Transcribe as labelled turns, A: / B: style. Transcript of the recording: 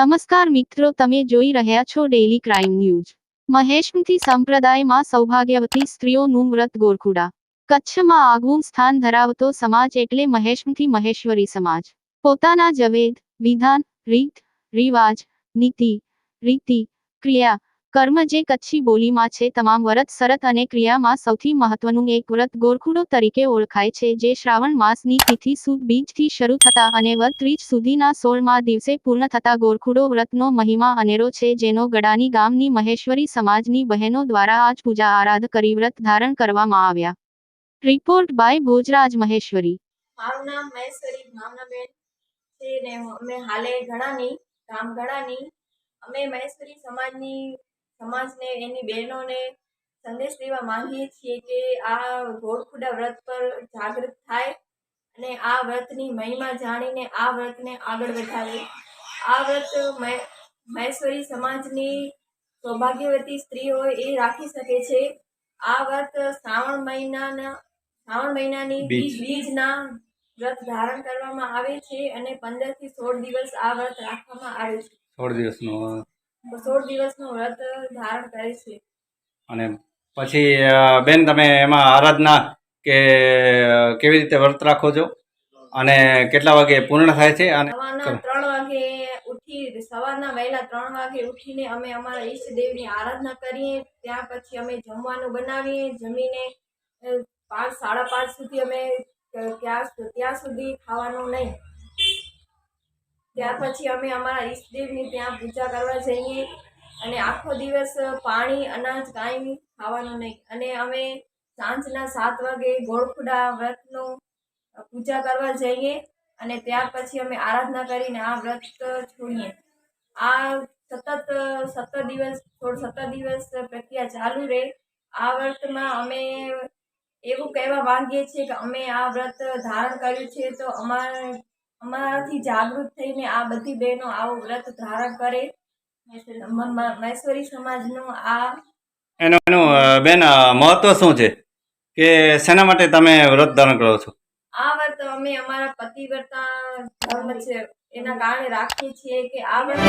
A: નમસ્કાર મિત્રો, તમે જોઈ રહ્યા છો ડેલી ક્રાઇમ ન્યૂઝ। મહેશમતી સંપ્રદાયમાં સૌભાગ્યવતી સ્ત્રીઓનું વ્રત ગોરખુડા। કચ્છમાં આગવું સ્થાન ધરાવતો સમાજ એટલે મહેશમતી મહેશ્વરી સમાજ। પોતાના જવેદ, વિધાન, રીત રિવાજ, નીતિ રીતિ, ક્રિયા કર્મ જે કચ્છી બોલીમાં છે તમામ વ્રત શરત અને ક્રિયામાં સૌથી મહત્વનું એક વ્રત ગોરખુડો તરીકે ઓળખાય છે, જે શ્રાવણ માસની તિથિ સુદ બીજથી શરૂ થતા અને વદ ત્રીજ સુધીના 16મા દિવસે પૂર્ણ થતા ગોરખુડો વ્રતનો મહિમા અનેરો છે, જેનો ગડાની ગામની મહેશ્વરી સમાજની બહેનો દ્વારા આજ પૂજા આરાધ કરી વ્રત ધારણ કરવામાં આવ્યા। Report by Bhojraj Maheshwari.
B: મારું નામ મહેશ્વરી ભાવનાબેન છે ને અમે હાલે ગણાની અમે મહેશ્વરી સમાજને એની બહેનોને સંદેશ દેવા માંગીએ છીએ કે આ ગોરખુડા વ્રત પર જાગૃત થાય અને આ વ્રતની મહિમા જાણીને આ વ્રતને આગળ વધારે। આ વ્રત મહેશ્વરી સમાજની સૌભાગ્યવતી સ્ત્રીઓ એ રાખી શકે છે। આ વ્રત શ્રાવણ મહિનાની બીજના વ્રત ધારણ કરવામાં આવે છે અને 15 થી 16 દિવસ આ વ્રત રાખવામાં આવે છે। 16 દિવસનું વ્રત ધારણ કરે છે।
C: અને પછી બેન તમે એમાં આરાધના કે કેવી રીતે વ્રત રાખો છો અને કેટલા વાગે પૂર્ણ થાય છે? અને
B: સવારના વહેલા 3 વાગે ઉઠીને અમે અમારા ઈષ્ટદેવની આરાધના કરીએ। ત્યાં પછી અમે જમવાનું બનાવીએ। જમીને 5 સાડા 5 સુધી અમે ત્યાં સુધી ખાવાનું નહીં। ત્યાર પછી અમે અમારા ઈષ્ટદેવની ત્યાં પૂજા કરવા જઈએ અને આખો દિવસ પાણી અનાજ કાંઈ ખાવાનું નહીં અને અમે સાંજના 7 વાગે ગોરખુડા વ્રતનું પૂજા કરવા જઈએ અને ત્યાર પછી અમે આરાધના કરીને આ વ્રત છોડીએ। આ સતત 17 દિવસ પ્રક્રિયા ચાલુ રહે। આ વ્રતમાં અમે એવું કહેવા માંગીએ છીએ કે અમે આ વ્રત ધારણ કર્યું છે તો અમારાથી જાગૃત થઈને આ બધી બહેનો આવું વ્રત ધારણ કરે। મહેશ્વરી સમાજનું
C: એનું બેન મહત્વ શું છે કે શેના માટે તમે વ્રત ધારણ કરો છો?
B: આ વ્રત અમે અમારા પતિવ્રતા ધર્મ છે એના કારણે રાખીએ છીએ કે આ વ્રત